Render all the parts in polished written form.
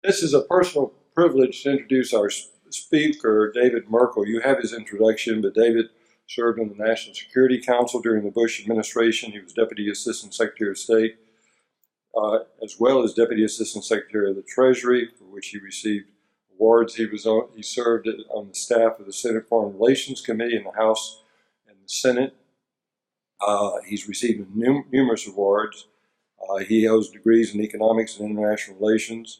This is a personal privilege to introduce our speaker, David Merkel. You have his introduction, but David served on the National Security Council during the Bush administration. He was Deputy Assistant Secretary of State, as well as Deputy Assistant Secretary of the Treasury, for which he received awards. He served on the staff of the Senate Foreign Relations Committee in the House and the Senate. He's received numerous awards. He holds degrees in economics and international relations,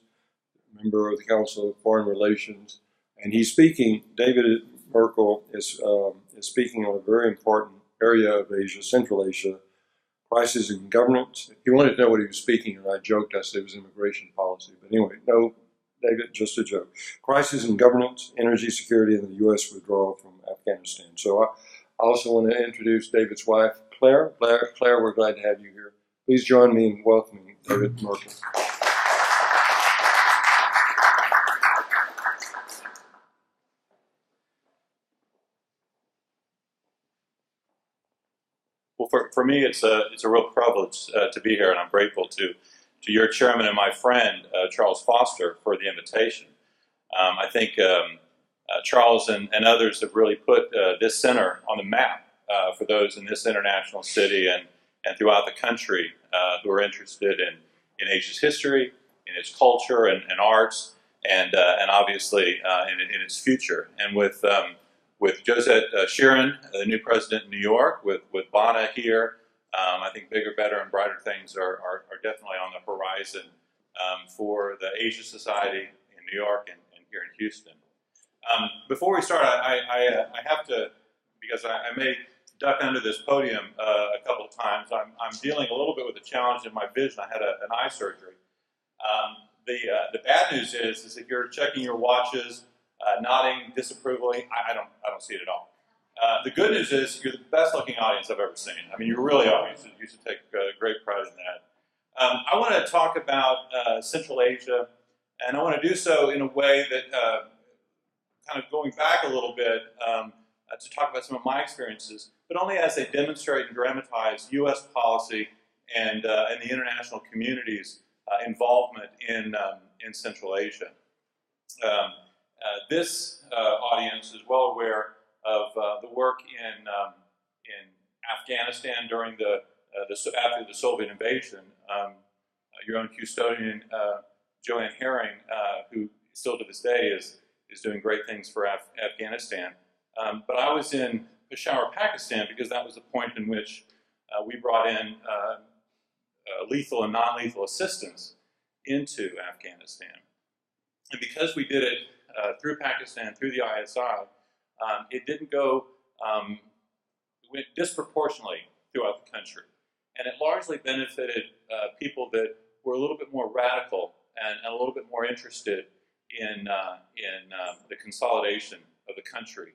member of the Council of Foreign Relations, and he's speaking. David Merkel is speaking on a very important area of Asia, Central Asia, crisis in governance. He wanted to know what he was speaking, and I joked. I said it was immigration policy, but anyway, no, David, just a joke. Crisis in governance, energy security, and the U.S. withdrawal from Afghanistan. So I also want to introduce David's wife, Claire. Claire, we're glad to have you here. Please join me in welcoming David Merkel. Well, for me, it's a real privilege to be here, and I'm grateful to your chairman and my friend, Charles Foster, for the invitation. I think Charles and others have really put this center on the map for those in this international city and throughout the country who are interested in Asia's history, in its culture and arts, and obviously in its future. And with Josette Sheeran, the new president in New York, with Bana here, I think bigger, better, and brighter things are definitely on the horizon for the Asia Society in New York and here in Houston. Before we start, I have to, because I may duck under this podium a couple of times. I'm dealing a little bit with a challenge in my vision. I had an eye surgery. The bad news is if you're checking your watches, nodding disapprovingly, I don't see it at all. The good news is you're the best looking audience I've ever seen. I mean, you really are. You should take great pride in that. I want to talk about Central Asia, and I want to do so in a way that kind of going back a little bit to talk about some of my experiences, but only as they demonstrate and dramatize U.S. policy and the international community's involvement in Central Asia. This audience is well aware of the work in Afghanistan during after the Soviet invasion. Your own custodian, Joanne Herring, who still to this day is doing great things for Afghanistan. But I was in Peshawar, Pakistan, because that was the point in which we brought in lethal and non-lethal assistance into Afghanistan. And because we did it through Pakistan, through the ISI, it didn't go, it went disproportionately throughout the country. And it largely benefited people that were a little bit more radical and a little bit more interested in the consolidation of the country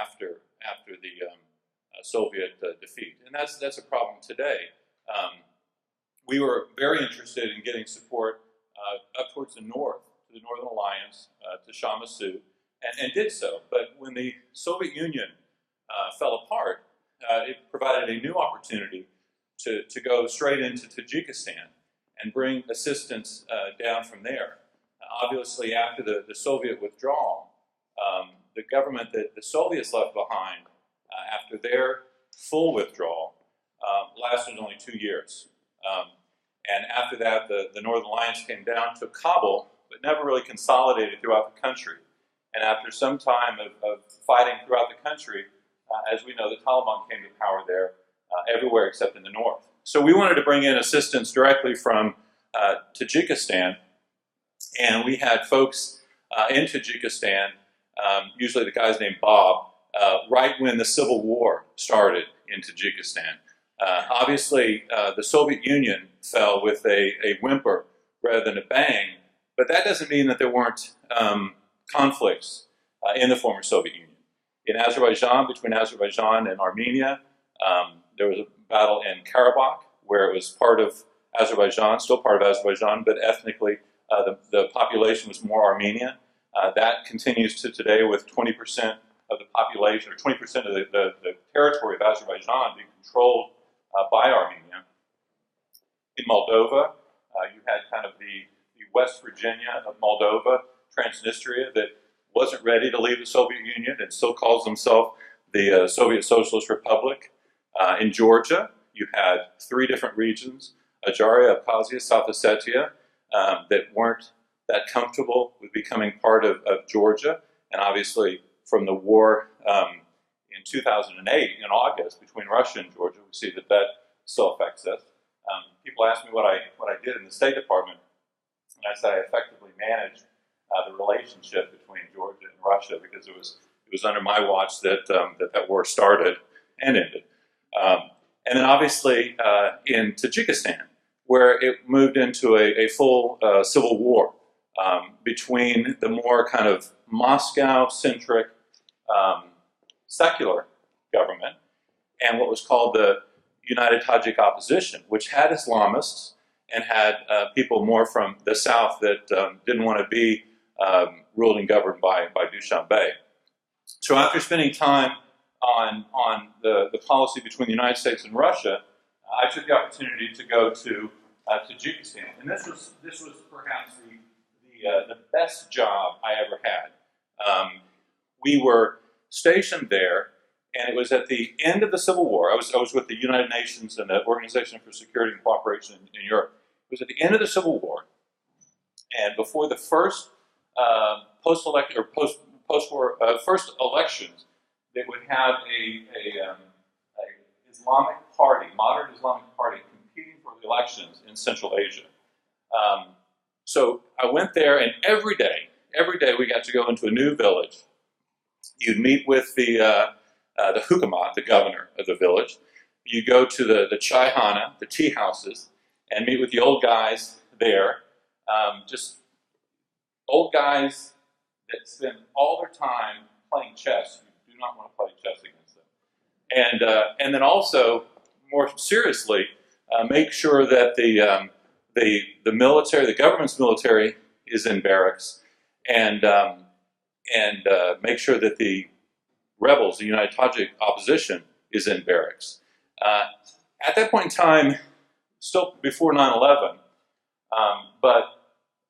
after the Soviet defeat. And that's a problem today. We were very interested in getting support up towards the north, to the Northern Alliance, to Shah Massoud, and did so. But when the Soviet Union fell apart, it provided a new opportunity to go straight into Tajikistan and bring assistance down from there. Obviously, after the Soviet withdrawal, the government that the Soviets left behind after their full withdrawal lasted only 2 years. And after that, the Northern Alliance came down to Kabul, but never really consolidated throughout the country. And after some time of fighting throughout the country, as we know, the Taliban came to power there everywhere except in the north. So we wanted to bring in assistance directly from Tajikistan, and we had folks in Tajikistan, usually the guy's named Bob, right when the civil war started in Tajikistan. Obviously, the Soviet Union fell with a whimper rather than a bang, but that doesn't mean that there weren't conflicts in the former Soviet Union. In Azerbaijan, between Azerbaijan and Armenia, there was a battle in Karabakh where it was part of Azerbaijan, still part of Azerbaijan, but ethnically the population was more Armenian. That continues to today with 20% of the population, or 20% of the territory of Azerbaijan being controlled by Armenia. In Moldova, you had kind of the West Virginia of Moldova, Transnistria, that wasn't ready to leave the Soviet Union and still calls himself the Soviet Socialist Republic. In Georgia, you had 3 different regions, Ajaria, Abkhazia, South Ossetia, that weren't that comfortable with becoming part of Georgia. And obviously, from the war in 2008, in August, between Russia and Georgia, we see that still affects us. People ask me what I did in the State Department, and I said I effectively managed the relationship between Georgia and Russia, because it was under my watch that that war started and ended. And then obviously in Tajikistan, where it moved into a full civil war between the more kind of Moscow-centric secular government and what was called the United Tajik Opposition, which had Islamists and had people more from the south that didn't want to be ruled and governed by Dushanbe. So after spending time on the policy between the United States and Russia, I took the opportunity to go to Tajikistan, and this was perhaps the best job I ever had. We were stationed there, and it was at the end of the Civil War. I was with the United Nations and the Organization for Security and Cooperation in Europe. It was at the end of the Civil War, and before the first post-war first elections, they would have a Islamic party, moderate Islamic party, competing for the elections in Central Asia. So I went there, and every day we got to go into a new village. You'd meet with the hukamat, the governor of the village. You go to the chai-hana, the tea houses, and meet with the old guys there. Just old guys that spend all their time playing chess. You do not want to play chess against them. And then also, more seriously, make sure that the military, the government's military, is in barracks, and make sure that the rebels, the United Tajik Opposition, is in barracks. At that point in time, still before 9/11, but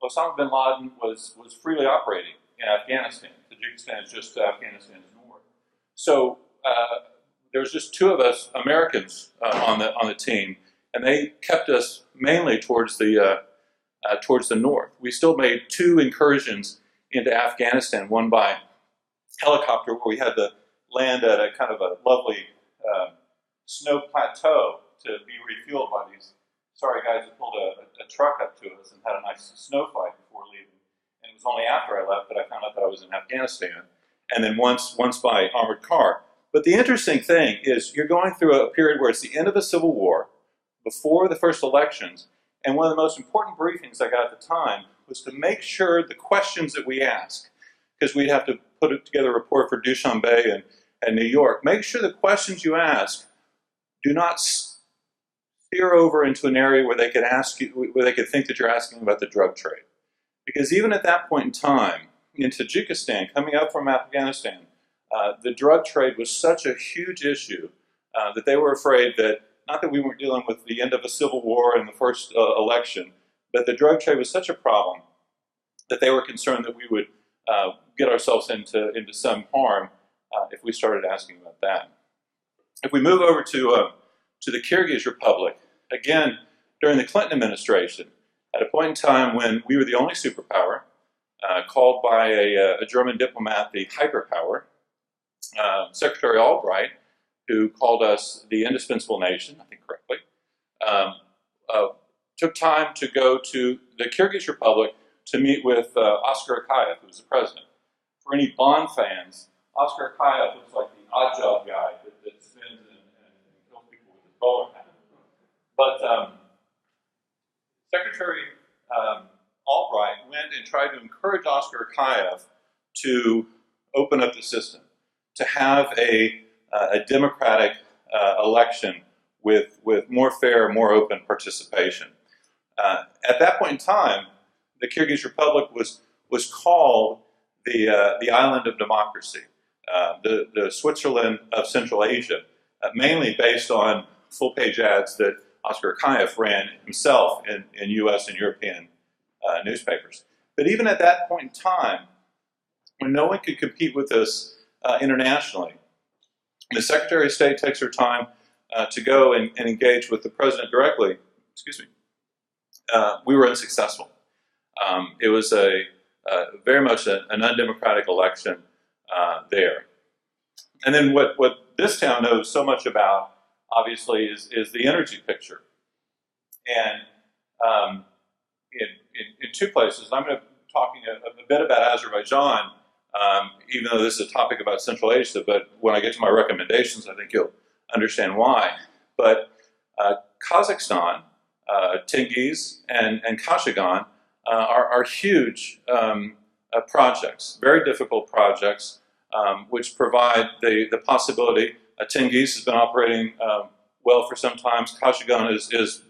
Osama bin Laden was freely operating in Afghanistan. Tajikistan is just Afghanistan's north. So there was just 2 of us Americans on the team, and they kept us mainly towards the north. We still made 2 incursions into Afghanistan, one by helicopter, where we had to land at a kind of a lovely snow plateau to be refueled by these sorry guys who pulled a truck up to us and had a nice snow fight before leaving. And it was only after I left that I found out that I was in Afghanistan, and then once by armored car. But the interesting thing is you're going through a period where it's the end of the Civil War, before the first elections, and one of the most important briefings I got at the time was to make sure the questions that we ask, because we'd have to put together a report for Dushanbe and New York, make sure the questions you ask do not steer over into an area where they could ask you, where they could think that you're asking about the drug trade. Because even at that point in time, in Tajikistan, coming up from Afghanistan, the drug trade was such a huge issue that they were afraid that, not that we weren't dealing with the end of a civil war and the first election, but the drug trade was such a problem that they were concerned that we would get ourselves into some harm if we started asking about that. If we move over to the Kyrgyz Republic, again, during the Clinton administration, at a point in time when we were the only superpower, called by a German diplomat the hyperpower, Secretary Albright, who called us the indispensable nation, I think correctly, took time to go to the Kyrgyz Republic to meet with Oscar Akayev, who was the president. For any Bond fans, Oscar Akayev looks like the odd job guy that spins and kills people with his bowler hat. But Secretary Albright went and tried to encourage Oscar Akayev to open up the system, to have a democratic election with more fair, more open participation. At that point in time, the Kyrgyz Republic was called the island of democracy, the Switzerland of Central Asia, mainly based on full-page ads that Oscar Akayev ran himself in U.S. and European newspapers. But even at that point in time, when no one could compete with us internationally, the Secretary of State takes her time to go and engage with the President directly. Excuse me. We were unsuccessful. It was very much an undemocratic election there. And then what this town knows so much about, obviously, is the energy picture. And in two places, I'm going to be talking a bit about Azerbaijan, even though this is a topic about Central Asia, but when I get to my recommendations, I think you'll understand why. But Kazakhstan, Tengiz, and Kashagan are huge projects, very difficult projects, which provide the possibility. Tengiz has been operating well for some time. Kashagan is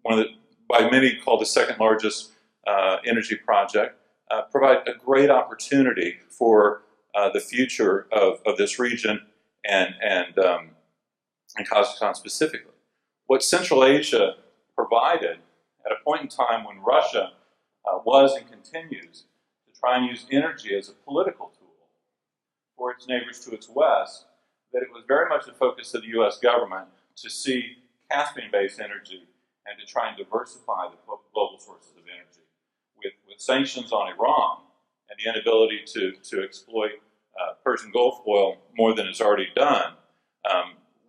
one of the, by many called the second largest energy project. Provide a great opportunity for the future of this region and Kazakhstan specifically. What Central Asia provided at a point in time when Russia was and continues to try and use energy as a political tool for its neighbors to its west, that it was very much the focus of the U.S. government to see Caspian-based energy and to try and diversify the global sources of energy. With sanctions on Iran and the inability to exploit Persian Gulf oil more than it's already done,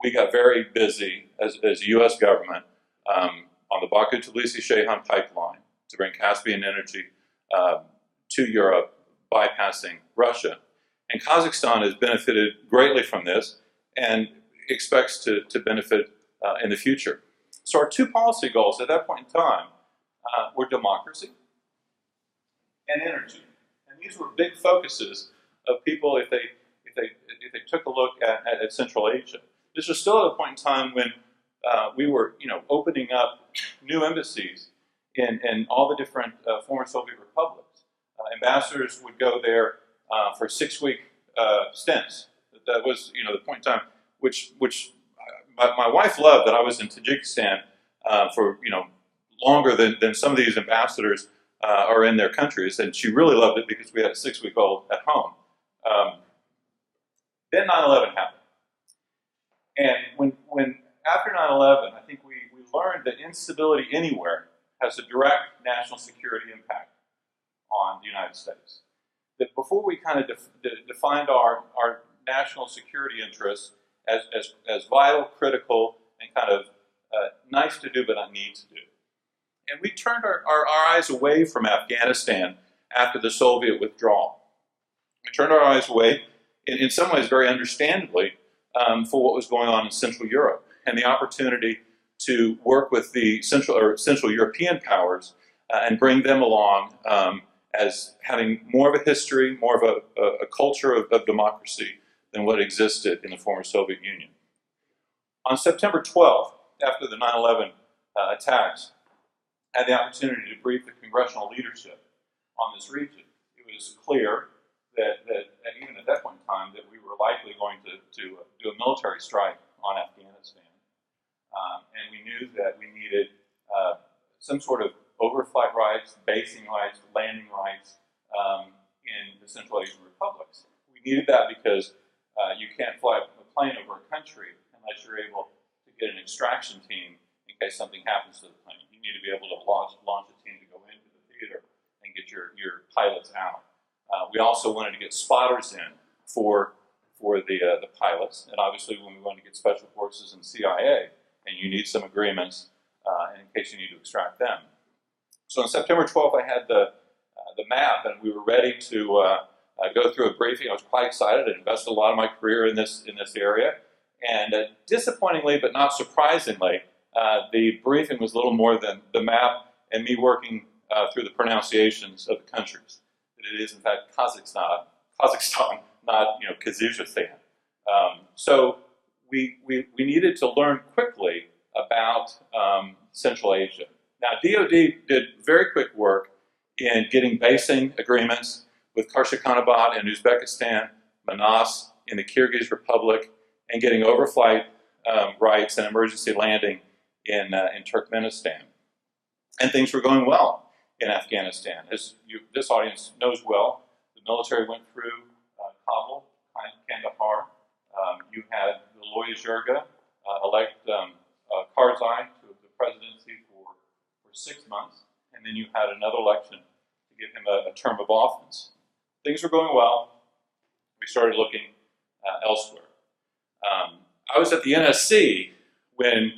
we got very busy as a U.S. government on the Baku-Tbilisi-Ceyhan pipeline to bring Caspian energy to Europe, bypassing Russia. And Kazakhstan has benefited greatly from this and expects to benefit in the future. So our two policy goals at that point in time were democracy and energy. And these were big focuses of people if they took a look at Central Asia. This was still at a point in time when we were opening up new embassies in all the different former Soviet republics. Ambassadors would go there for 6-week stints. That was the point in time which my wife loved, that I was in Tajikistan for longer than some of these ambassadors are in their countries, and she really loved it because we had a 6-week-old at home. Then 9/11 happened, and when after 9/11, I think we learned that instability anywhere has a direct national security impact on the United States. That before we kind of defined our national security interests as vital, critical, and kind of nice to do but not need to do. And we turned our eyes away from Afghanistan after the Soviet withdrawal. We turned our eyes away, in some ways very understandably, for what was going on in Central Europe and the opportunity to work with the Central European powers and bring them along as having more of a history, more of a culture of democracy than what existed in the former Soviet Union. On September 12th, after the 9/11 attacks, I had the opportunity to brief the congressional leadership on this region. It was clear that even at that point in time that we were likely going to do a military strike on Afghanistan. And we knew that we needed some sort of overflight rights, basing rights, landing rights in the Central Asian republics. We needed that because you can't fly a plane over a country unless you're able to get an extraction team in case something happens to the plane. You need to be able to launch a team to go into the theater and get your pilots out. We also wanted to get spotters in for the pilots, and obviously when we wanted to get special forces and CIA, and you need some agreements in case you need to extract them. So on September 12th, I had the map, and we were ready to go through a briefing. I was quite excited. I invested a lot of my career in this area, and disappointingly, but not surprisingly, the briefing was little more than the map and me working through the pronunciations of the countries. It is in fact Kazakhstan, not Kyrgyzstan. So we needed to learn quickly about Central Asia. Now, DoD did very quick work in getting basing agreements with Karshakhanabad in Uzbekistan, Manas in the Kyrgyz Republic, and getting overflight rights and emergency landing in Turkmenistan. And things were going well. in Afghanistan. As this audience knows well, the military went through Kabul, Kandahar. You had the Loya Jirga elect Karzai to the presidency for 6 months, and then you had another election to give him a term of office. Things were going well. We started looking elsewhere. I was at the NSC when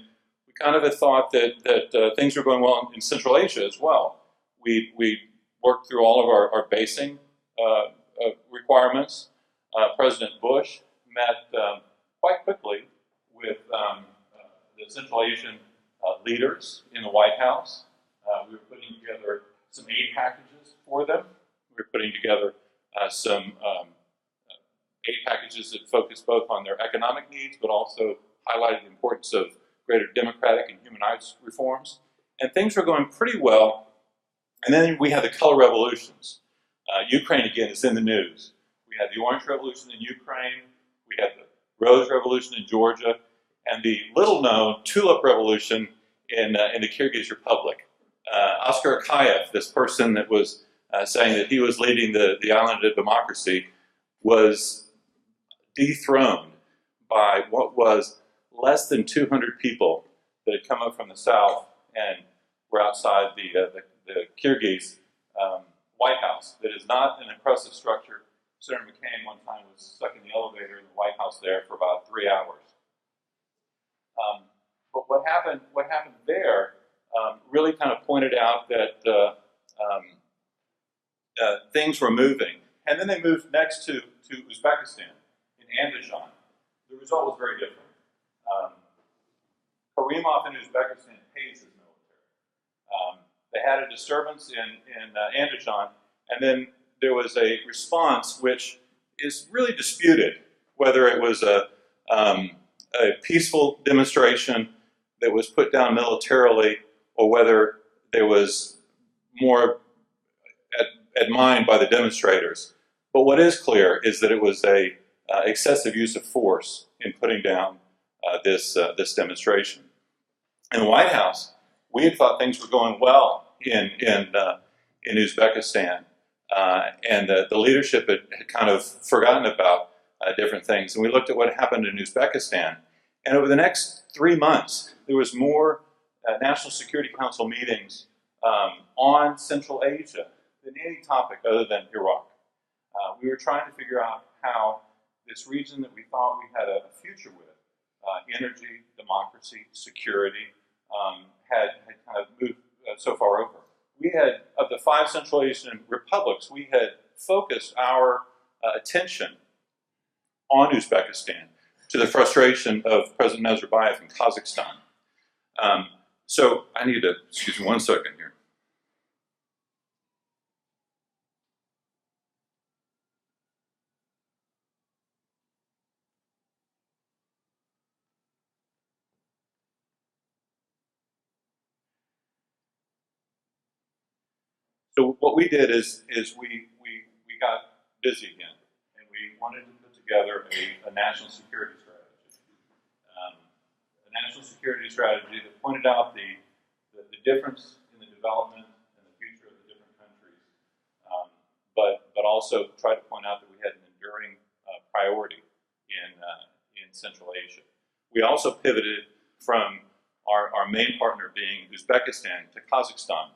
we kind of had thought that things were going well in Central Asia as well. We worked through all of our basing requirements. President Bush met quite quickly with the Central Asian leaders in the White House. We were putting together some aid packages for them. We were putting together some aid packages that focused both on their economic needs, but also highlighted the importance of greater democratic and human rights reforms. And things were going pretty well. And then we had the color revolutions. Ukraine, again, is in the news. We had the Orange Revolution in Ukraine. We had the Rose Revolution in Georgia. And the little-known Tulip Revolution in the Kyrgyz Republic. Oscar Akayev, this person that was saying that he was leading the island of democracy, was dethroned by what was less than 200 people that had come up from the south and were outside the Kyrgyz White House. That is not an impressive structure. Senator McCain one time was stuck in the elevator in the White House there for about 3 hours. But what happened there really kind of pointed out that things were moving. And then they moved next to Uzbekistan, in Andijan. The result was very different. Karimov in Uzbekistan pays his military. They had a disturbance in Andijan, and then there was a response which is really disputed, whether it was a peaceful demonstration that was put down militarily, or whether there was more admined by the demonstrators. But what is clear is that it was a excessive use of force in putting down this demonstration. In the White House, we had thought things were going well in Uzbekistan, and the leadership had kind of forgotten about different things. And we looked at what happened in Uzbekistan, and over the next 3 months, there was more National Security Council meetings on Central Asia than any topic other than Iraq. We were trying to figure out how this region that we thought we had a future with, energy, democracy, security, had kind of moved so far over. We had, of the 5 Central Asian republics, we had focused our attention on Uzbekistan to the frustration of President Nazarbayev in Kazakhstan. So I need to, excuse me 1 second here. So what we did is we got busy again, and we wanted to put together a national security strategy. A national security strategy that pointed out the difference in the development and the future of the different countries, but also tried to point out that we had an enduring priority in Central Asia. We also pivoted from our main partner being Uzbekistan to Kazakhstan.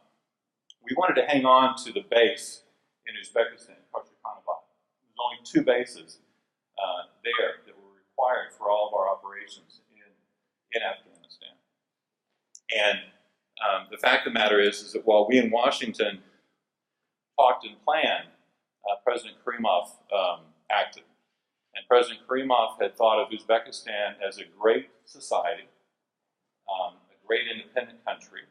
We wanted to hang on to the base in Uzbekistan, Koshkanabad. There was only 2 bases there that were required for all of our operations in Afghanistan. And the fact of the matter is that while we in Washington talked and planned, President Karimov acted. And President Karimov had thought of Uzbekistan as a great society, a great independent country,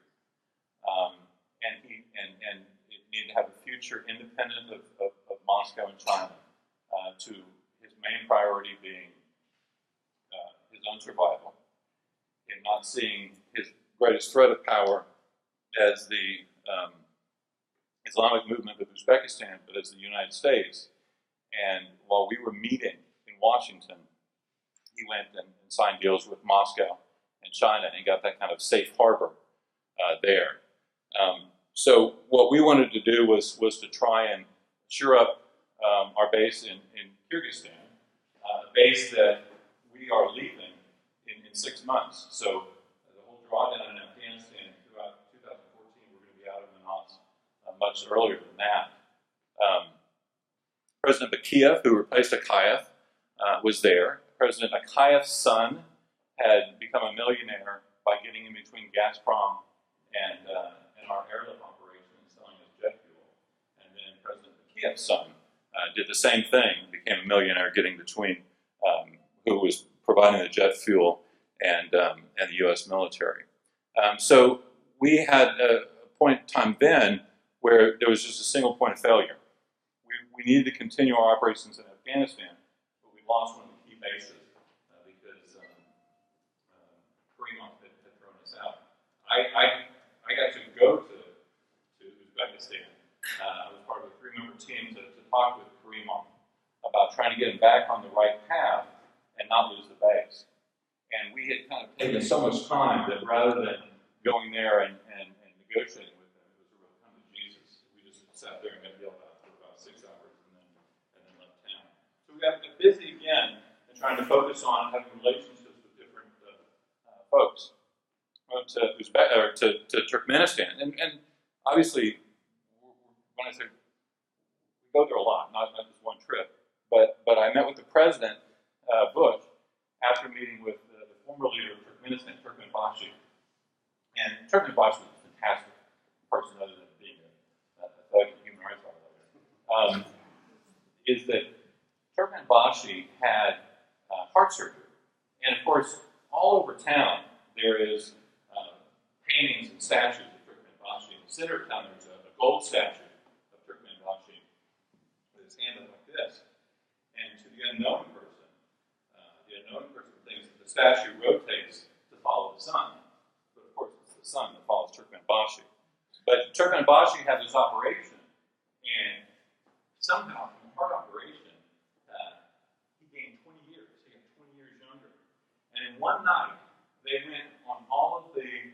and it needed to have a future independent of Moscow and China, to his main priority being his own survival, and not seeing his greatest threat of power as the Islamic movement of Uzbekistan, but as the United States. And while we were meeting in Washington, he went and signed deals with Moscow and China and got that kind of safe harbor there. So what we wanted to do was to try and shore up our base in Kyrgyzstan, a base that we are leaving in 6 months. So the whole drawdown in Afghanistan throughout 2014, we're going to be out of Manas much earlier than that. President Bakiyev, who replaced Akayev, was there. President Akayev's son had become a millionaire by getting in between Gazprom and our airlift operation and selling us jet fuel. And then President Bakiyev's son did the same thing, became a millionaire getting between who was providing the jet fuel and the U.S. military. So we had a point in time then where there was just a single point of failure. We needed to continue our operations in Afghanistan, but we lost one of the key bases because Karimov had thrown us out. I got to go to Uzbekistan. I was part of a 3-member team to talk with Karimov about trying to get him back on the right path and not lose the base. And we had kind of taken so much time that rather than going there and negotiating with him, it was a real come to Jesus. We just sat there and got yelled at for about 6 hours and then left town. So we got busy again and trying to focus on having relationships with different folks. To Turkmenistan, and obviously, when I say we go there a lot, not just one trip, but I met with the president Bush after meeting with the former leader of Turkmenistan, Turkmenbashi, and Turkmenbashi was a fantastic person, other than being a human rights violator. Is that Turkmenbashi had heart surgery, and of course, all over town there is paintings and statues of Turkmenbashi. In the center of town, there's a gold statue of Turkmenbashi with his hand up like this. And to the unknown person thinks that the statue rotates to follow the sun. But of course, it's the sun that follows Turkmenbashi. But Turkmenbashi had this operation, and somehow, from the heart operation, he gained 20 years. He got 20 years younger. And in one night, they went on all of the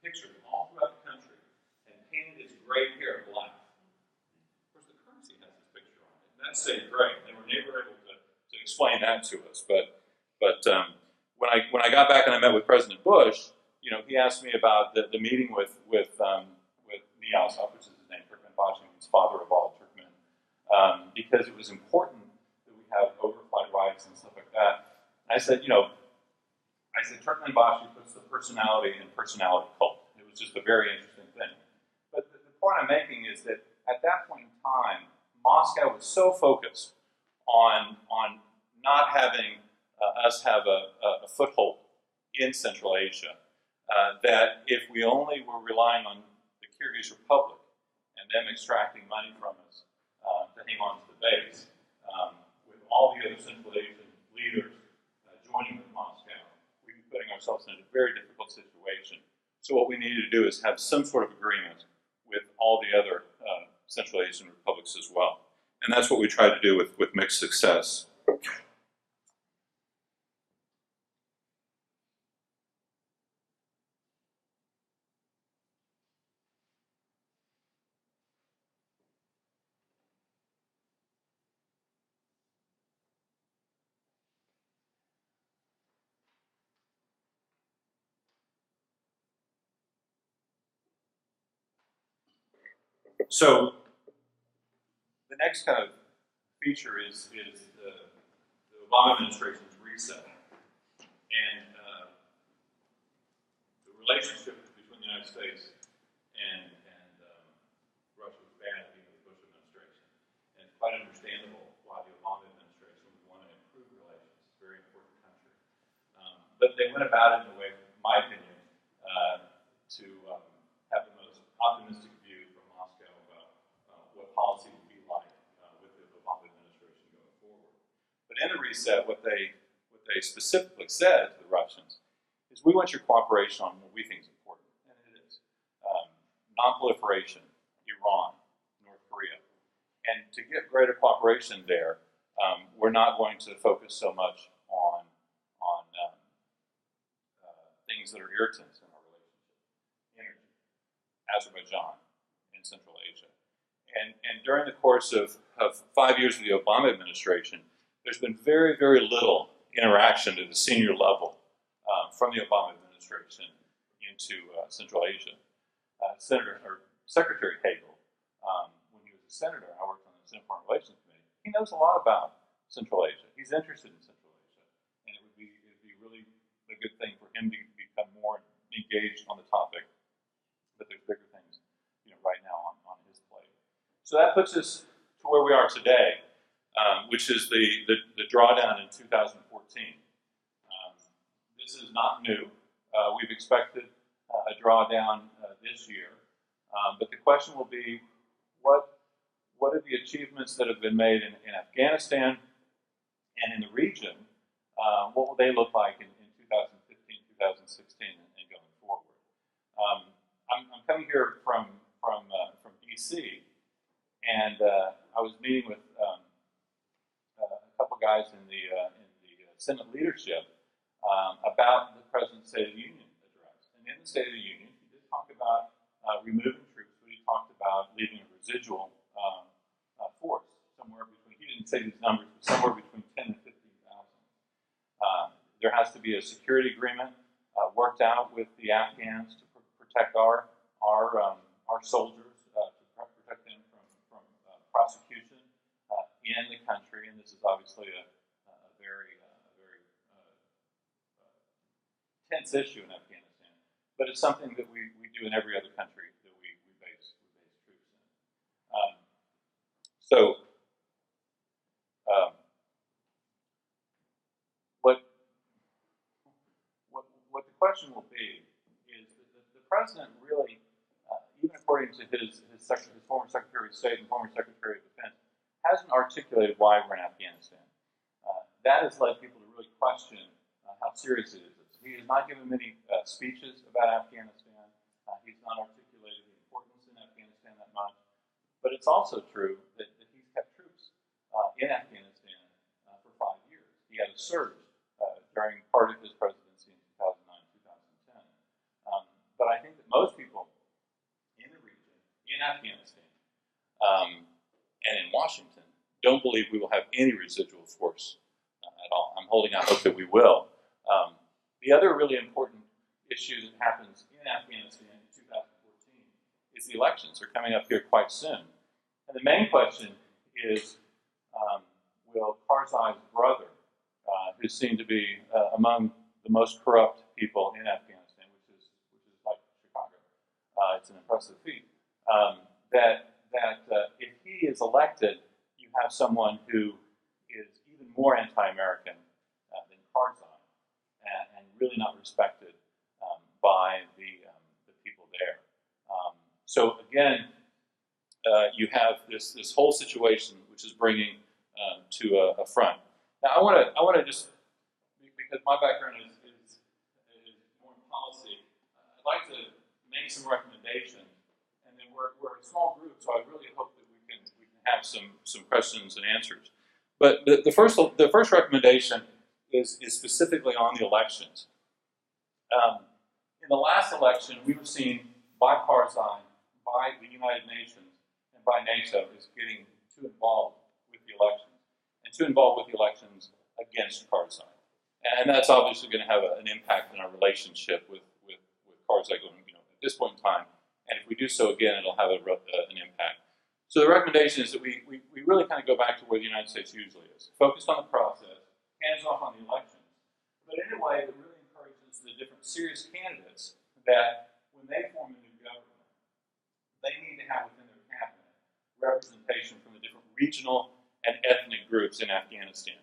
pictures all throughout the country and painted his gray hair black. Of course, the currency has this picture on it, and that stayed gray. They were never able to explain that to us. But when I got back and I met with President Bush, he asked me about the meeting with Niyazov, which is his name, Turkmenbashi, means father of all Turkmen, because it was important that we have overflight rights and stuff like that. And I said, Turkmenbashi puts the personality in personality cult. It was just a very interesting thing. But the point I'm making is that at that point in time, Moscow was so focused on not having us have a foothold in Central Asia that if we only were relying on the Kyrgyz Republic and them extracting money from us to hang on to the base, with all the other Central Asian leaders joining with Moscow, putting ourselves in a very difficult situation. So what we needed to do is have some sort of agreement with all the other Central Asian republics as well. And that's what we tried to do with mixed success. So the next kind of feature is the Obama administration's reset. And the relationship between the United States and Russia was bad at the end of the Bush administration. And it's quite understandable why the Obama administration would want to improve relations. It's a very important country. But they went about it in a way, in my opinion, to have the most optimistic view from Moscow about what policy would be like with the Obama administration going forward. But in the reset, what they specifically said to the Russians is, we want your cooperation on what we think is important, and it is non-proliferation, Iran, North Korea, and to get greater cooperation there, we're not going to focus so much on things that are irritants in our relationship, energy. Azerbaijan in Central Asia. And during the course of 5 years of the Obama administration, there's been very, very little interaction at the senior level from the Obama administration into Central Asia. Secretary Hagel, when he was a senator, I worked on the Senate Foreign Relations Committee, he knows a lot about Central Asia. He's interested in Central Asia, and it would be really a good thing for him to become more engaged on the topic. But there's bigger things, right now on his plate. So that puts us to where we are today, which is the drawdown in 2014. This is not new. We've expected a drawdown this year, but the question will be, what are the achievements that have been made in Afghanistan and in the region? What will they look like in 2015, 2016, and going forward? I'm coming here from DC, and I was meeting with a couple guys in the Senate leadership about the President's State of the Union address. And in the State of the Union, he did talk about removing troops, but he talked about leaving a residual force somewhere between, he didn't say these numbers, but somewhere between 10 and 15,000. There has to be a security agreement worked out with the Afghans to protect our soldiers, to protect them from prosecution in the country. And this is obviously a very tense issue in Afghanistan, but it's something that we do in every other country that we base troops in. What the question will be is that the president really, even according to his former Secretary of State and former Secretary of Defense, hasn't articulated why we're in Afghanistan. That has led people to really question how serious it is. He has not given many speeches about Afghanistan. He's not articulated the importance in Afghanistan that much. But it's also true that he's kept troops in Afghanistan for 5 years. He had a surge during part of his presidency in 2009, 2010. But I think that most people in the region, in Afghanistan, and in Washington, don't believe we will have any residual force at all. I'm holding out hope that we will. The other really important issue that happens in Afghanistan in 2014 is the elections. They're coming up here quite soon. And the main question is, will Karzai's brother, who's seen to be among the most corrupt people in Afghanistan, which is like Chicago, it's an impressive feat, that if he is elected, you have someone who is even more anti-American than Karzai, and really not respected by the people there. So again, you have this whole situation which is bringing to a front. Now I want to just, because my background is more in policy, I'd like to make some recommendations, and then we're a small group, so I really hope that we can have some questions and answers. But the first recommendation is specifically on the elections. In the last election, we were seen by Karzai, by the United Nations, and by NATO as getting too involved with the elections, and too involved with the elections against Karzai. And that's obviously going to have an impact on our relationship with Karzai going, at this point in time. And if we do so again, it'll have an impact. So the recommendation is that we really kind of go back to where the United States usually is, focused on the process, hands off on the elections, but in a way that really encourages the different serious candidates that when they form a new government, they need to have within their cabinet representation from the different regional and ethnic groups in Afghanistan.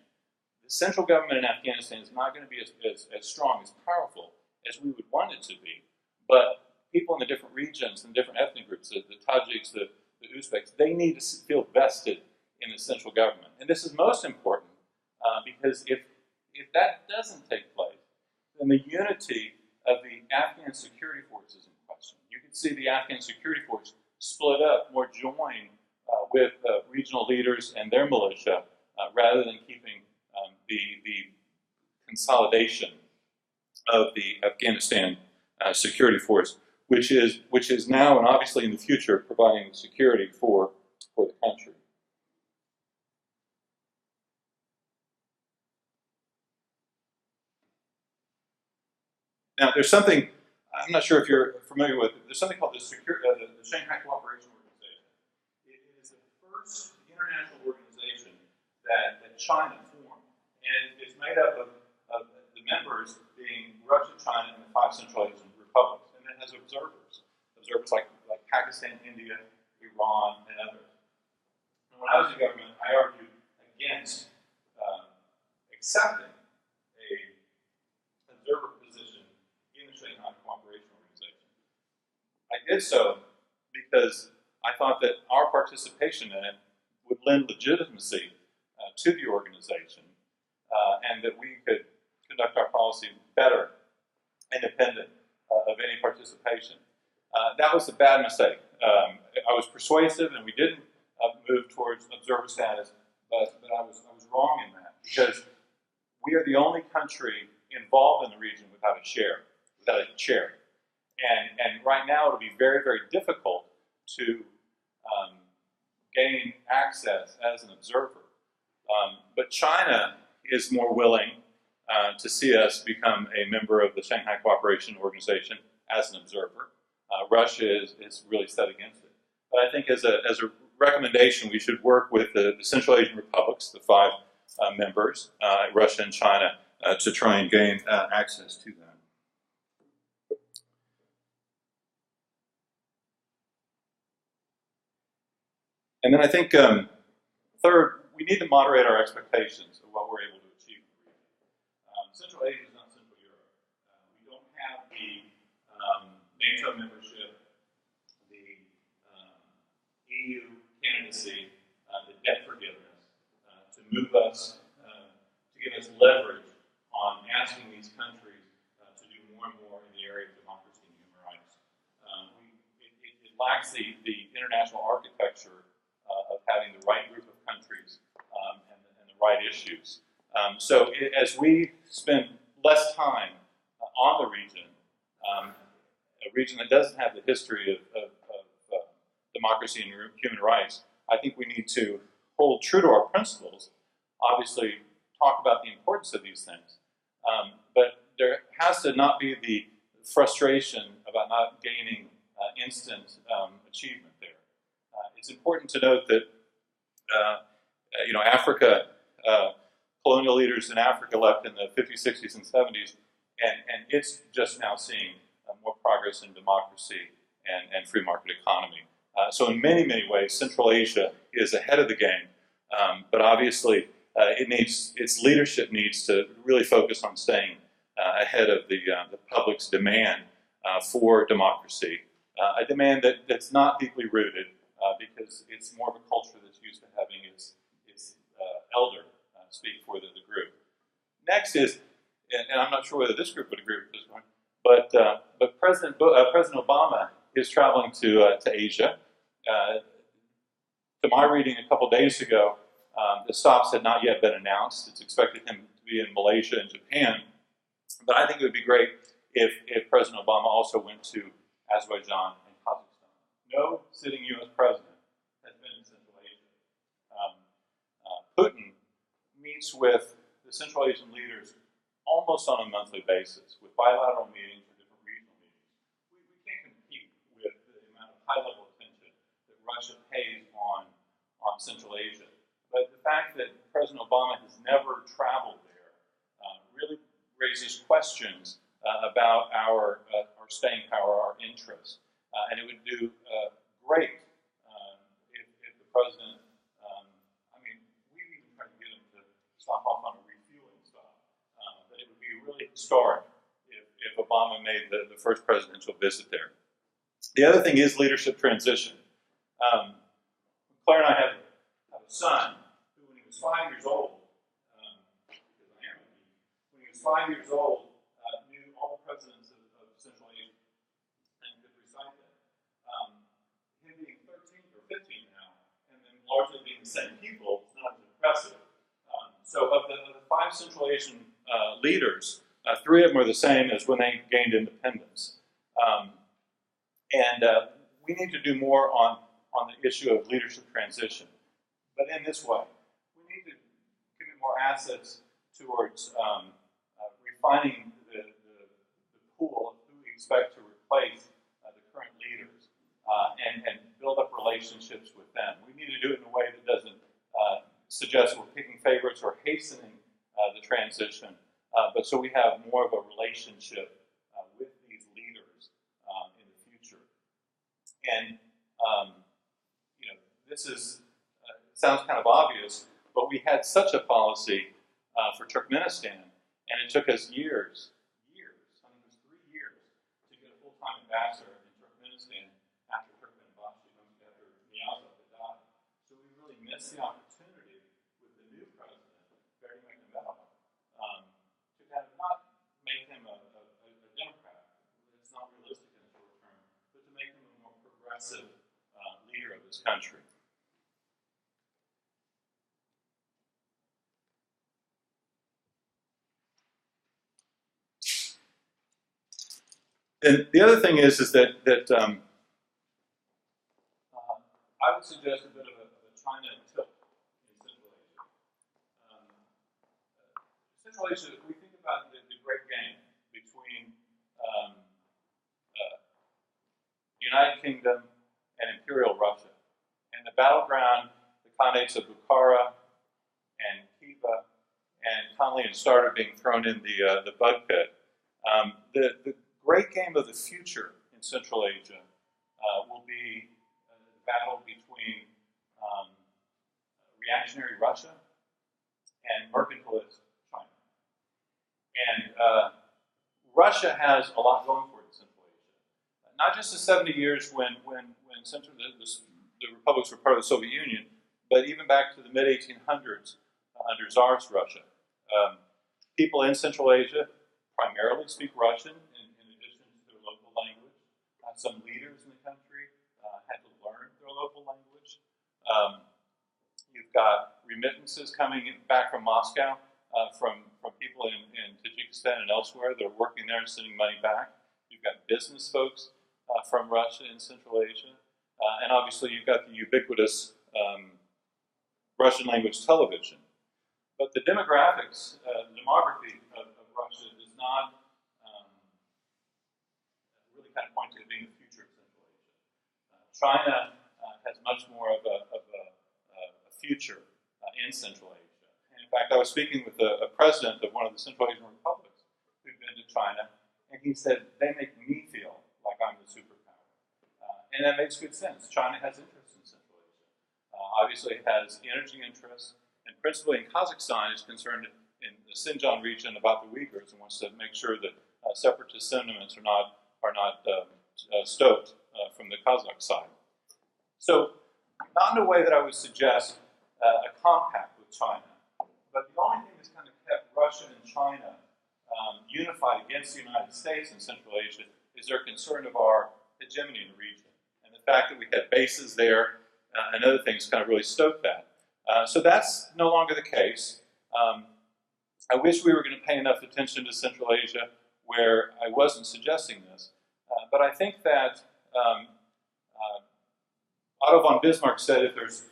The central government in Afghanistan is not going to be as strong, as powerful as we would want it to be, but people in the different regions and different ethnic groups, the Tajiks, the Uzbeks, they need to feel vested in the central government. And this is most important because if that doesn't take place, then the unity of the Afghan security force is in question. You can see the Afghan security force split up, more joined with regional leaders and their militia, rather than keeping the consolidation of the Afghanistan security force which is now and obviously in the future providing security for the country. Now, there's something, I'm not sure if you're familiar with it, there's something called the Shanghai Cooperation Organization. It is the first international organization that China formed, and it's made up of the members being Russia, China, and the 5 Central Asian republics, and it has observers like Pakistan, India, Iran, and others. And when I was in government, I argued against accepting an observer position in the Shanghai Cooperation Organization. I did so because I thought that our participation in it would lend legitimacy to the organization, and that we could conduct our policy better, independent of any participation. That was a bad mistake. I was persuasive, and we didn't move towards observer status, but I was wrong in that, because we are the only country involved in the region without a chair. And right now it'll be very, very difficult to gain access as an observer. But China is more willing to see us become a member of the Shanghai Cooperation Organization as an observer. Russia is really set against it. But I think as a recommendation, we should work with the Central Asian republics, the 5 members, Russia and China, to try and gain access to them. And then I think, third, we need to moderate our expectations of what we're able to achieve in the region. Central Asia is not Central Europe. We don't have the NATO membership, the EU candidacy, the debt forgiveness, to move us, to give us leverage on asking these countries to do more and more in the area of democracy and human rights. It lacks the international architecture of having the right group of countries and the right issues. So as we spend less time on the region, a region that doesn't have the history of democracy and human rights, I think we need to hold true to our principles, obviously talk about the importance of these things, but there has to not be the frustration about not gaining instant achievement there. It's important to note that Africa, colonial leaders in Africa left in the 50s, 60s, and 70s, and it's just now seeing more progress in democracy and free market economy. So in many, many ways, Central Asia is ahead of the game, but obviously its leadership needs to really focus on staying ahead of the public's demand for democracy, a demand that's not deeply rooted, because it's more of a culture that's used to having its elder speak for the group. Next is, and I'm not sure whether this group would agree with this one, but President Obama is traveling to Asia. To my reading a couple days ago, the stops had not yet been announced. It's expected him to be in Malaysia and Japan, but I think it would be great if President Obama also went to Azerbaijan and Kazakhstan. No sitting U.S. president has been in Central Asia. Putin meets with the Central Asian leaders almost on a monthly basis, with bilateral meetings or different regional meetings. We can't compete with the amount of high-level attention that Russia pays on Central Asia. But the fact that President Obama has never traveled there really raises questions about our staying power, our interest. And it would do great if the president, we've even tried to get him to stop off on a refueling stop, but it would be really historic if Obama made the first presidential visit there. The other thing is leadership transition. Claire and I have a son who, when he was 5 years old, because I am, when he was 5 years old, knew all the presidents of Central Asia and could recite them. Him being 13 or 15 now, and then largely being the same people, it's not as impressive. So of the 5 Central Asian leaders, 3 of them are the same as when they gained independence. And we need to do more on the issue of leadership transition. But in this way, we need to commit more assets towards refining the pool of who we expect to replace the current leaders and build up relationships with them. We need to do it in a way that doesn't suggest we're picking favorites or hastening the transition, but so we have more of a relationship with these leaders in the future. And this is sounds kind of obvious, but we had such a policy for Turkmenistan, and it took us years, I think it was 3 years, to get a full-time ambassador in Turkmenistan after Turkmenbashi, after Niyazi had died. So we really missed the opportunity with the new president, Bernie McNamara, to kind of not make him a Democrat. It's not realistic in the short term, but to make him a more progressive leader of this country. And the other thing is that I would suggest a bit of a China tilt in Central Asia. Central Asia, we think about the great game between the United Kingdom and Imperial Russia, and the battleground, the Khanates of Bukhara and Khiva and Conley and Starter being thrown in the bug pit. The great game of the future in Central Asia will be the battle between reactionary Russia and mercantilist China. And Russia has a lot going for it in Central Asia. Not just the 70 years when the republics were part of the Soviet Union, but even back to the mid-1800s under Tsarist Russia. People in Central Asia primarily speak Russian in addition to their local language. Some leaders in the country had to learn their local language. You've got remittances coming back from Moscow from people in Tajikistan and elsewhere that are working there and sending money back. You've got business folks from Russia in Central Asia. And obviously you've got the ubiquitous Russian language television. But the demographics, the demography of Russia does not really kind of point to it being the future of Central Asia. China has much more of a future in Central Asia. And in fact, I was speaking with a president of one of the Central Asian republics who'd been to China, and he said, they make me feel like I'm the superpower. And that makes good sense. China has interests in Central Asia. Obviously, it has energy interests, and principally in Kazakhstan is concerned in the Xinjiang region about the Uyghurs and wants to make sure that separatist sentiments are not stoked from the Kazakh side. So, not in a way that I would suggest a compact with China, but the only thing that's kind of kept Russia and China unified against the United States in Central Asia is their concern of our hegemony in the region. And the fact that we had bases there and other things kind of really stoked that. So that's no longer the case. I wish we were going to pay enough attention to Central Asia where I wasn't suggesting this. But I think that Otto von Bismarck said if there's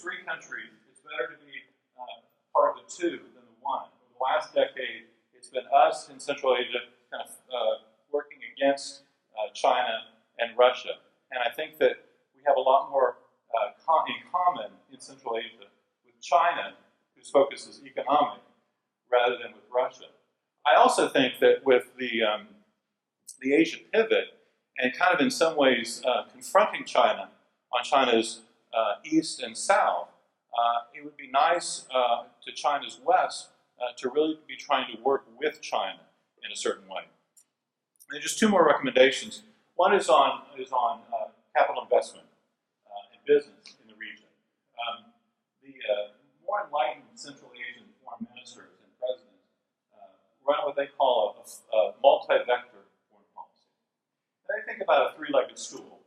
3 countries, it's better to be part of the 2 than the 1. For the last decade, it's been us in Central Asia kind of working against China and Russia. And I think that we have a lot more in common in Central Asia with China, whose focus is economic, rather than with Russia. I also think that with the Asia pivot, and kind of in some ways confronting China on China's east and south, it would be nice to China's west to really be trying to work with China in a certain way. And just 2 more recommendations. One is on capital investment in business in the region. The more enlightened Central Asian foreign ministers and presidents run what they call a multi-vector foreign policy. They think about a 3-legged stool: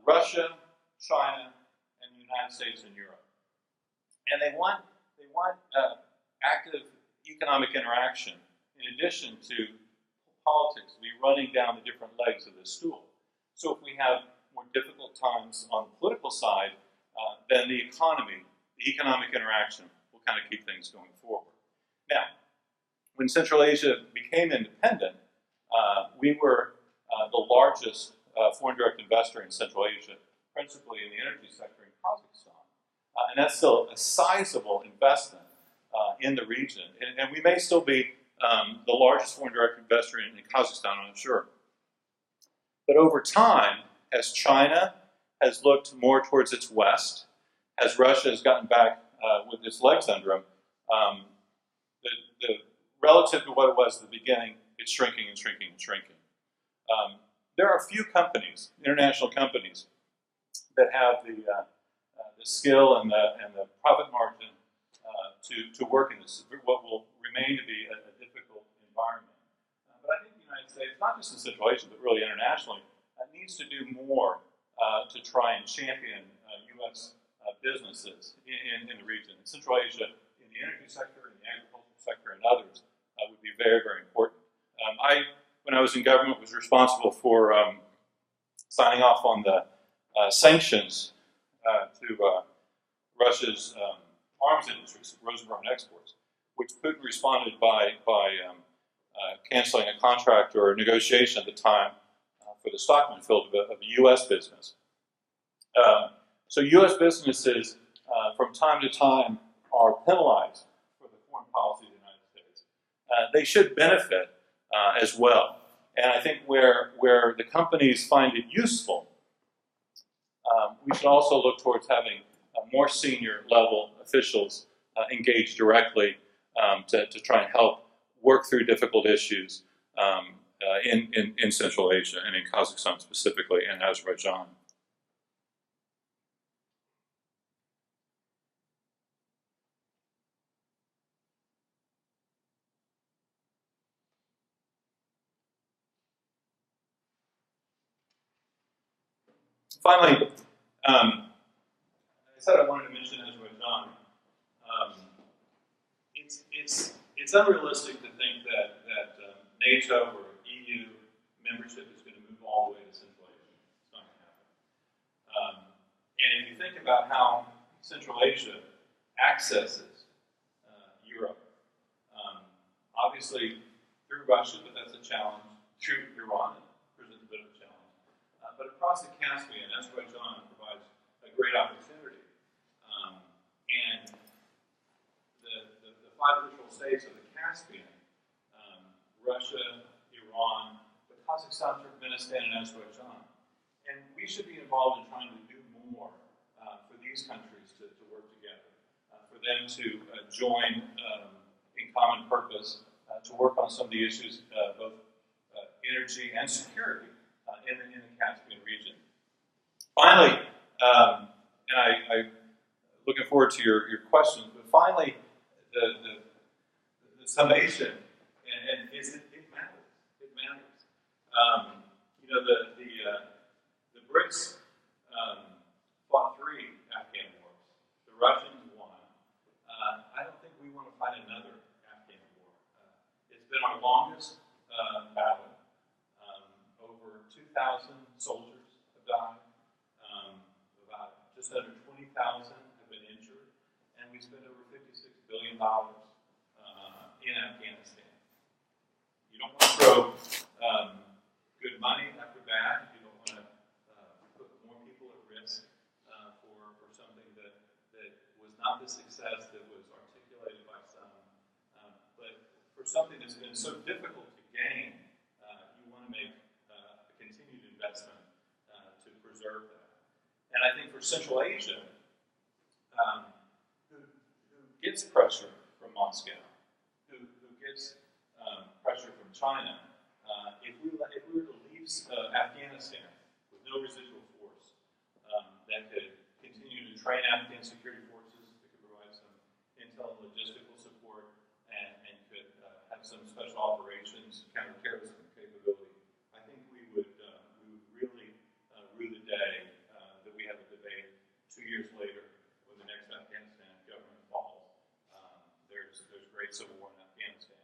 Russia, China, and the United States and Europe. And they want active economic interaction in addition to politics to be running down the different legs of this stool. So if we have more difficult times on the political side, then the economic interaction will kind of keep things going forward. Now, when Central Asia became independent, we were the largest foreign direct investor in Central Asia, principally in the energy sector in Kazakhstan. And that's still a sizable investment in the region. And we may still be the largest foreign direct investor in Kazakhstan, I'm not sure. But over time, as China has looked more towards its west, as Russia has gotten back with its legs under them, relative to what it was at the beginning, it's shrinking and shrinking and shrinking. There are a few companies, international companies, that have the skill and the profit margin to work in this, what will remain to be a difficult environment. But I think the United States, not just in Central Asia, but really internationally, needs to do more to try and champion U.S. Businesses in the region. In Central Asia, in the energy sector, in the agricultural sector, and others, would be very, very important. When I was in government, was responsible for signing off on the sanctions to Russia's arms industry, Rosenberg exports, which Putin responded by canceling a contract or a negotiation at the time for the Stockman field of a U.S. business. So U.S. businesses, from time to time, are penalized for the foreign policy of the United States. They should benefit as well. And I think where the companies find it useful, we should also look towards having more senior level officials engage directly to try and help work through difficult issues in Central Asia and in Kazakhstan specifically and Azerbaijan. Finally, I said I wanted to mention Azerbaijan. It's unrealistic to think that NATO or EU membership is going to move all the way to Central Asia. It's not going to happen. And if you think about how Central Asia accesses Europe, obviously through Russia, but that's a challenge. Through Iran, it presents a bit of a challenge. But across the Caspian, Azerbaijan provides a great opportunity. And the five littoral states of the Caspian, Russia, Iran, but Kazakhstan, Turkmenistan, and Azerbaijan. And we should be involved in trying to do more for these countries to work together, for them to join in common purpose, to work on some of the issues, both energy and security, in the Caspian region. Finally, and I'm looking forward to your questions, but finally, the summation, and it matters. It matters. You know, the Brits fought 3 Afghan wars. The Russians won. I don't think we want to fight another Afghan war. It's been our longest battle. Over 2,000 soldiers have died. About just under 20,000 have been injured. And we spent over $56 billion in Afghanistan. You don't want to throw good money after bad. You don't want to put more people at risk for something that was not the success that was articulated by some. But for something that's been so difficult to gain, you want to make continued investment to preserve that. And I think for Central Asia, who gets pressure from Moscow, who gets pressure from China, if we were to leave Afghanistan with no residual force that could continue to train Afghan security forces, that could provide some intel and logistical support, and could have some special operations, counterterrorism capability, I think we would really rue the day that we have a debate 2 years later when the next Afghanistan government falls. There's great civil war in Afghanistan,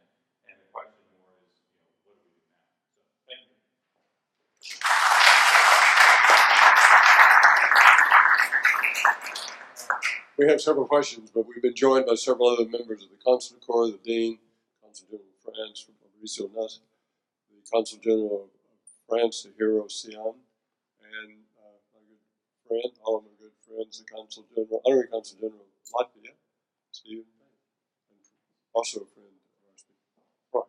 and the question more is, what do we do now? So, thank you. We have several questions, but we've been joined by several other members of the Consular Corps, the Dean, Consul General of France, Mauricio Nuss, the Consul General of France, the hero Sian, and my good friend, all of my good friends, the Consul General, Honorary Consul General of Latvia, Stephen, and also a friend of ours. Right.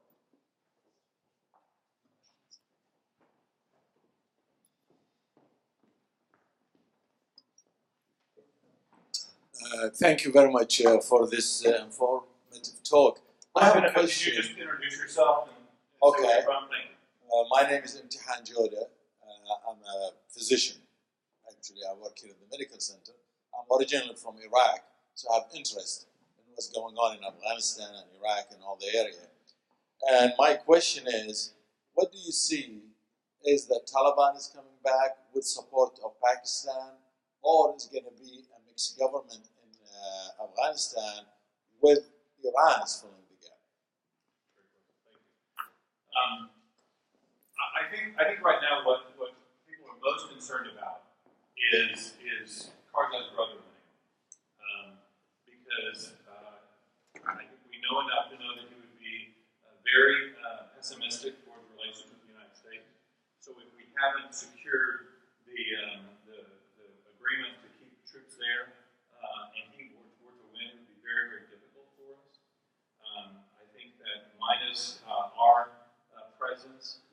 Thank you very much for this informative talk. I have a question. Could you just introduce yourself? And Okay. say where you're from? Thank you. My name is Imtihan Joda. I'm a physician. Actually, I work here at the medical center. I'm originally from Iraq, so I have interest in what's going on in Afghanistan and Iraq and all the area. And my question is, what do you see? Is that Taliban is coming back with support of Pakistan, or is going to be a mixed government in Afghanistan with Iran is filling the gap? I think right now what people are most concerned about is Karzai's brother winning, because I think we know enough to know that he would be very pessimistic towards relations with the United States. So if we haven't secured the agreement to keep troops there, and he were to win, it would be very, very difficult for us. I think that minus our presence,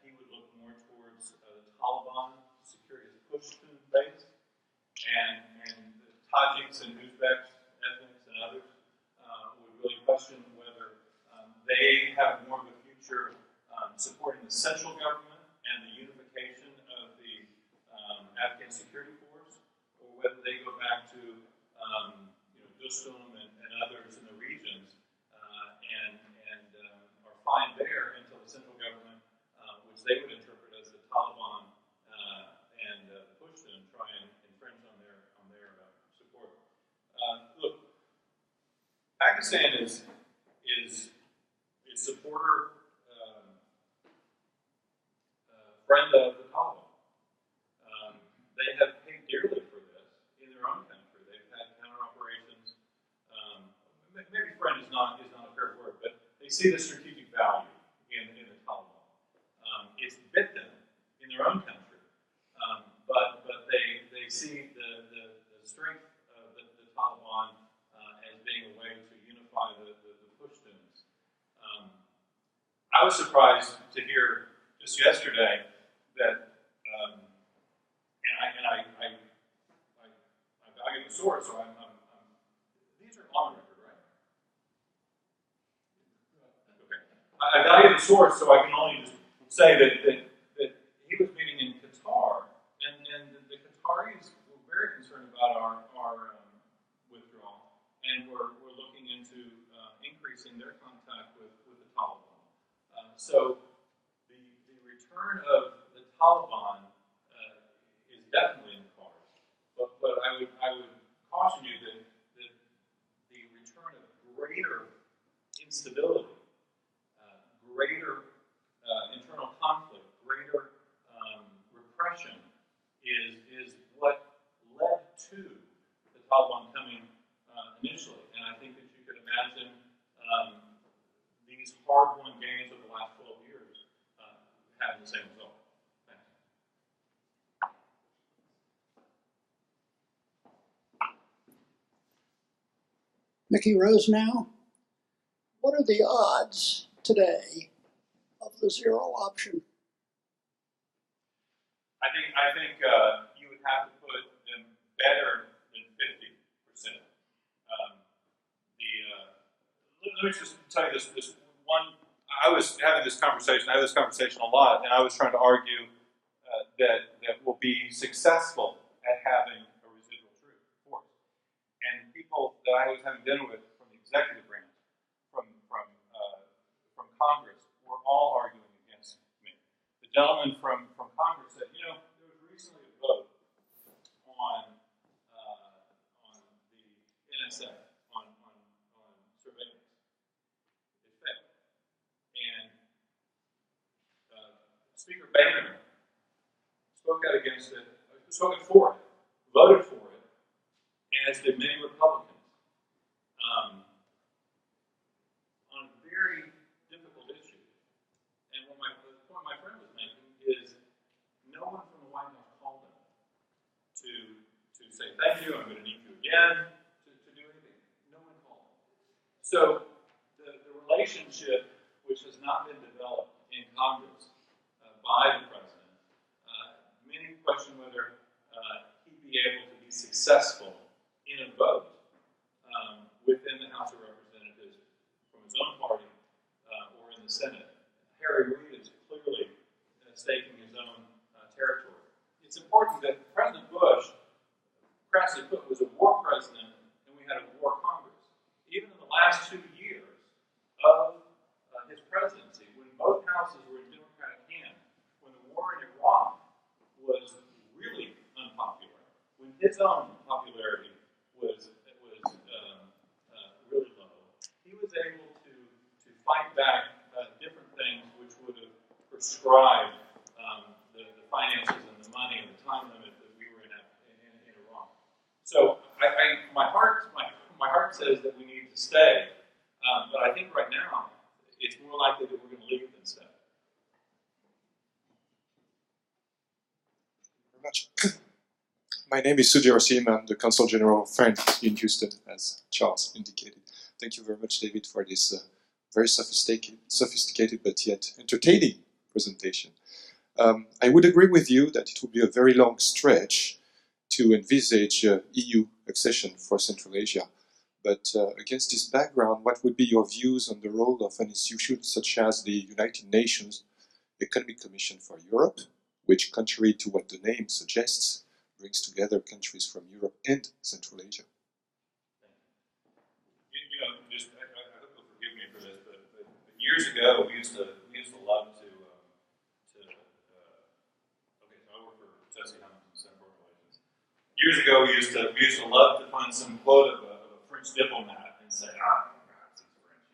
he would look more towards the Taliban to secure his Pushtun base, and the Tajiks and Uzbeks, ethnics, and others would really question whether they have more of a future supporting the central government and the unification of the Afghan security force, or whether they go back to Dostum and others in the regions and are fine there until the central government, which they would interpret as the Taliban and the Pushtun, try and infringe on their support. Look, Pakistan is supporter, friend of the Taliban. They have paid dearly for this in their own country. They've had counter operations. Maybe friend is not a fair word, but they see the strategic value in the Taliban. It's bit them in their own country, but they see the strength of the Taliban as being a way to unify the Pashtuns. I was surprised to hear just yesterday that, and I value the source, so these are on record, right? Okay. I value the source, so I can only just say that he was meeting in Qatar, and the Qataris were very concerned about our withdrawal, and we're looking into increasing their contact with the Taliban. So the return of the Taliban is definitely in the cards, but I would caution you that the return of greater instability, greater internal conflict, greater repression is what led to the Taliban coming initially. And I think that you could imagine these hard-won gains of the last 12 years having the same result. Thanks. Mickey Rosenau, what are the odds today of the zero option? I think you would have to put them better than 50%. Let me just tell you this one. I was having this conversation. I have this conversation a lot, and I was trying to argue that we'll be successful at having a residual force. And people that I was having dinner with from the executive branch, from Congress, were all arguing against me. The gentleman from Congress said, there was recently a vote on the NSA, on surveillance. It failed. And Speaker Boehner spoke out against it, spoke for it, voted for it, as did many Republicans, on a very difficult issue. And the point my friend was making is no one from the White House called them to say, thank you, I'm going to need you again, to do anything. No one called them. So the relationship, which has not been developed in Congress by the president, many question whether he'd be able to be successful in a vote within the House of Representatives from his own party or in the Senate. Harry Reid is clearly staking his own territory. It's important that President Bush, crassly put, was a war president and we had a war Congress. Even in the last 2 years of his presidency, when both houses were in Democratic hands, when the war in Iraq was really unpopular, when his own popularity was really low, he was able to fight back different things which would have prescribed the finances and the money and the time limit that we were in Iraq. So my heart says that we need to stay, but I think right now it's more likely that we're going to leave than stay. Very much. My name is Suji Rasim. I'm the Consul General of France in Houston, as Charles indicated. Thank you very much, David, for this very sophisticated but yet entertaining presentation. I would agree with you that it would be a very long stretch to envisage EU accession for Central Asia. But against this background, what would be your views on the role of an institution such as the United Nations Economic Commission for Europe, which, contrary to what the name suggests, brings together countries from Europe and Central Asia? I hope you'll forgive me for this, but years ago we used to love to. Okay, so I work for Jesse Helms in Center for Relations. Years ago we used to love to find some quote of a French diplomat and say, God, he's French,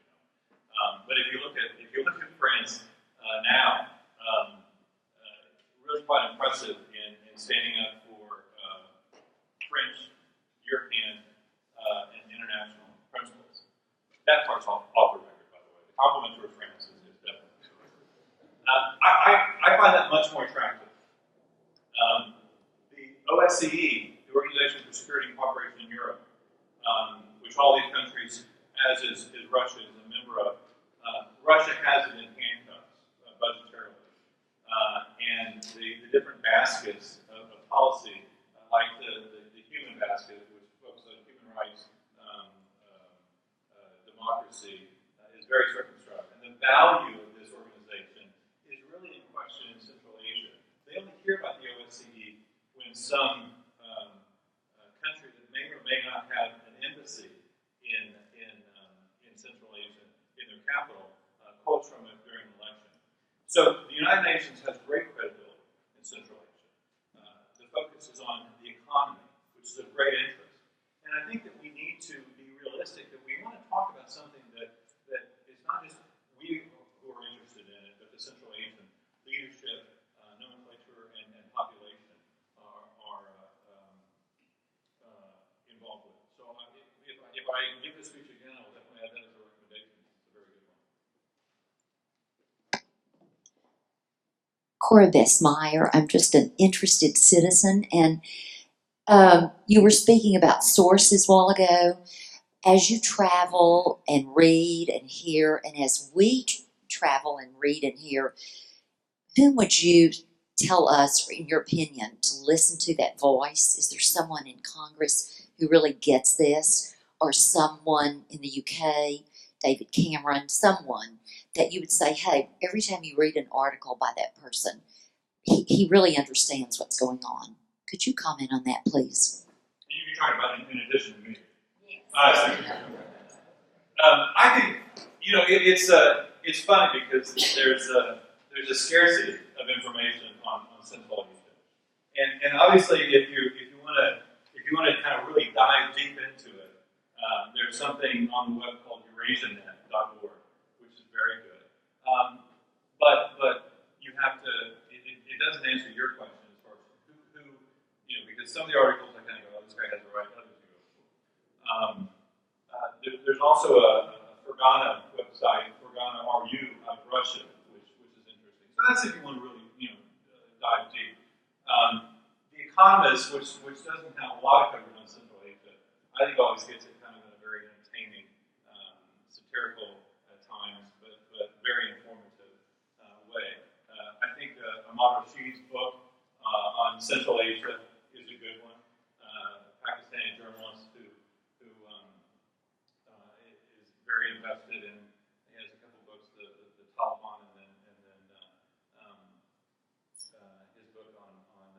But if you look at France now, really quite impressive in standing up for French, European, and international principles. That part's off the record, by the way. The compliment to France is definitely correct. I find that much more attractive. The OSCE, the Organization for Security and Cooperation in Europe, which all these countries, as is Russia, is a member of, Russia has it in handcuffs budgetarily. And the different baskets of policy, like the human basket, which focuses on human rights, democracy, is very circumscribed. And the value of this organization is really in question in Central Asia. They only hear about the OSCE when some country that may or may not have an embassy in Central Asia, in their capital, quotes from it during an election. So the United Nations has great credibility in Central Asia. The focus is on the economy, which is of great interest. And I think that we need to be realistic, that we want to talk about something that is not just we who are interested in it, but the Central Asian leadership, nomenclature, and population are involved with it. So if I give this speech again, I will definitely add that as a recommendation. It's a very good one. Cora Bessmeyer. I'm just an interested citizen, and you were speaking about sources a while ago. As you travel and read and hear, and as we travel and read and hear, whom would you tell us, in your opinion, to listen to that voice? Is there someone in Congress who really gets this, or someone in the UK, David Cameron, someone that you would say, hey, every time you read an article by that person, he really understands what's going on? Could you comment on that, please? You're talking about in addition to me. Yes. I think it's funny because there's a scarcity of information on Central Asia, and obviously if you want to kind of really dive deep into it, there's something on the web called EurasiaNet.org, which is very good. But you have to. It doesn't answer your question as far as who because some of the articles I kind of go, oh, this guy has the right, others you go, There's also a Fergana website, Fergana RU out of Russia, which is interesting. So that's if you want to really dive deep. The Economist, which doesn't have a lot of coverage on Central Asia, I think always gets it kind of in a very entertaining, satirical at times, but very informative way. I think Ahmad Rashid's book on Central Asia is a good one. Pakistani journalist who is very invested in. He has a couple books, the Taliban, and then his book on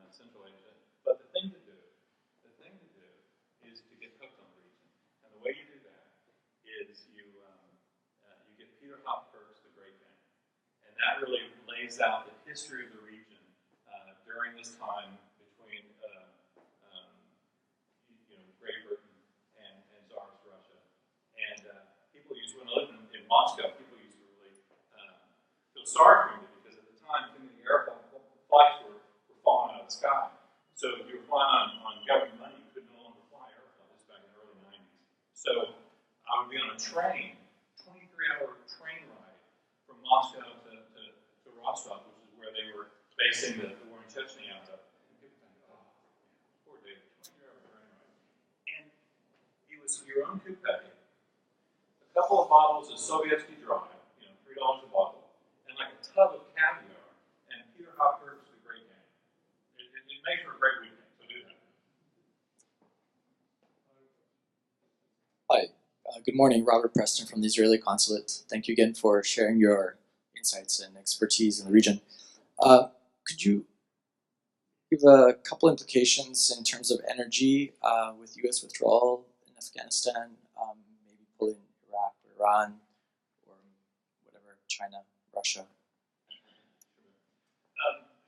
Central Asia. But the thing to do is to get hooked on the region, and the way you do that is you get Peter Hopkirk's The Great Game, and that really lays out the history of the region during this time between Great Britain and Tsarist Russia. And people used, when I lived in Moscow, people used to really feel sorry for me because at the time, too many airplane flights were falling out of the sky. So if you were flying on government money, you could no longer fly airplanes back in the early 90s. So I would be on a train, 23-hour train ride from Moscow to Rostov, which is where they were basing the war in Chechnya out of. And people think, oh, poor David, 23-hour train ride. And it was your own coupe, a couple of bottles of Sovietsky Dry, $3 a bottle, and like a tub of caviar, and Peter Hopkirk's The Great Game. It makes for a great weekend, so do that. Hi, good morning. Robert Preston from the Israeli Consulate. Thank you again for sharing your insights and expertise in the region. Could you give a couple implications in terms of energy with U.S. withdrawal in Afghanistan, maybe pulling Iraq or Iran or whatever, China, Russia?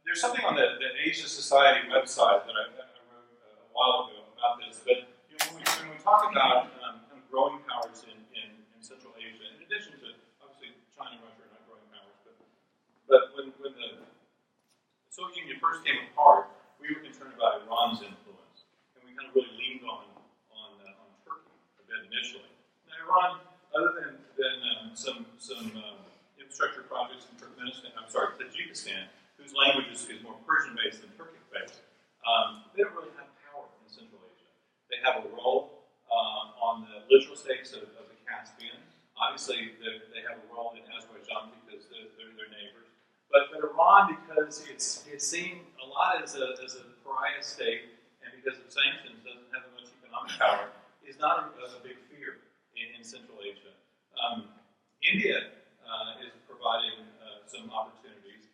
There's something on the Asia Society website that I wrote a while ago about this, but when we talk about kind of growing powers in Central Asia, in addition to obviously China and Russia are not growing powers, but when the Soviet Union first came apart, we were concerned about Iran's influence, and we kind of really leaned on Turkey a bit initially. Now Iran, other than some infrastructure projects in Tajikistan, whose language is more Persian-based than Turkic-based, they don't really have power in Central Asia. They have a role on the littoral states of the Caspian. Obviously, they have a role in Azerbaijan because they're their neighbors. But Iran, because it's seen a lot as a pariah state, and because of sanctions, doesn't have much economic power, is not a big fear in Central Asia. India is providing some opportunities.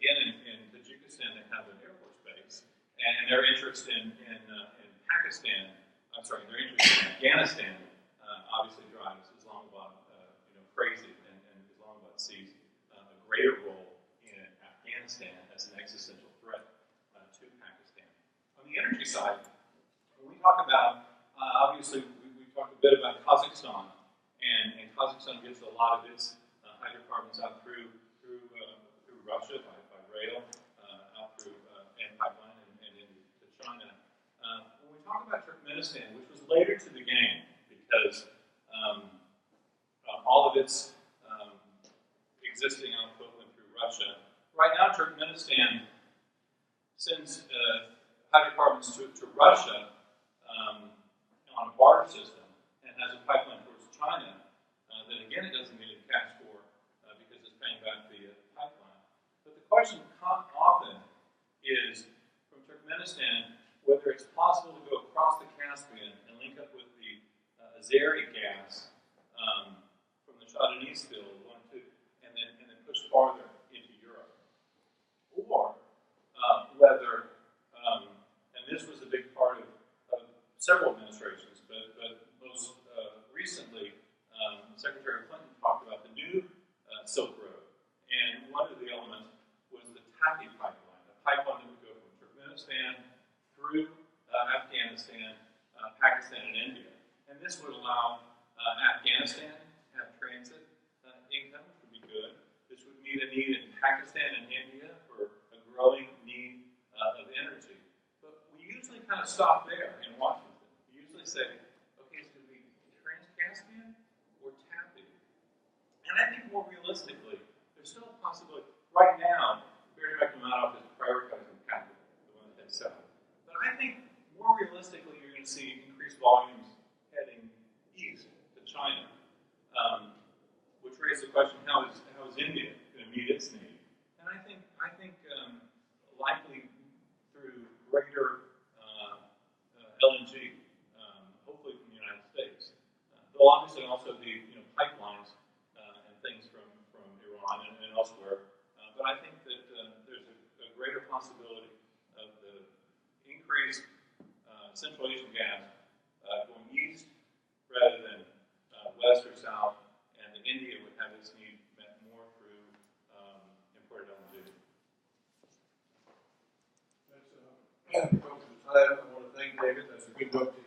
Again, in Tajikistan, they have an Air Force base, and their interest in Pakistan, their interest in Afghanistan, obviously drives Islamabad, crazy, and Islamabad sees a greater role in Afghanistan as an existential threat to Pakistan. On the energy side, when we talk about, obviously, we talked a bit about Kazakhstan, and Kazakhstan gets a lot of its hydrocarbons out through Russia by rail, out through and pipeline and into China. When we talk about Turkmenistan, which was later to the game because all of its existing output went through Russia. Right now, Turkmenistan sends hydrocarbons to Russia on a barter system and has a pipeline towards China that, again, it doesn't get any cash for because it's paying back the pipeline. But the question often is, from Turkmenistan, whether it's possible to go across the Caspian and link up with the Azeri gas from the Shah Deniz field, and then push farther into Europe. Or whether, and this was a big part of several administrations, but most recently, Secretary Clinton talked about the new Silk Road. And one of the elements was the Taki pipeline, a pipeline that would go from Turkmenistan through Afghanistan, Pakistan, and India. And this would allow Afghanistan to have transit income, which would be good. This would meet a need in Pakistan and India for a growing need of energy. But we usually kind of stop there in Washington. We usually say, And I think more realistically, there's still a possibility. Right now, Barry Mcnamara is prioritizing capital, the one that they sell. But I think more realistically, you're going to see increased volumes heading east to China, which raises the question: how is India going to meet its need? And I think likely through greater LNG, hopefully from the United States. There'll obviously also be pipelines and things from Iran and elsewhere. But I think that there's a greater possibility of the increased Central Asian gas going east rather than west or south, and that India would have its need met more through imported LNG. That's I want to thank David. That's a good note to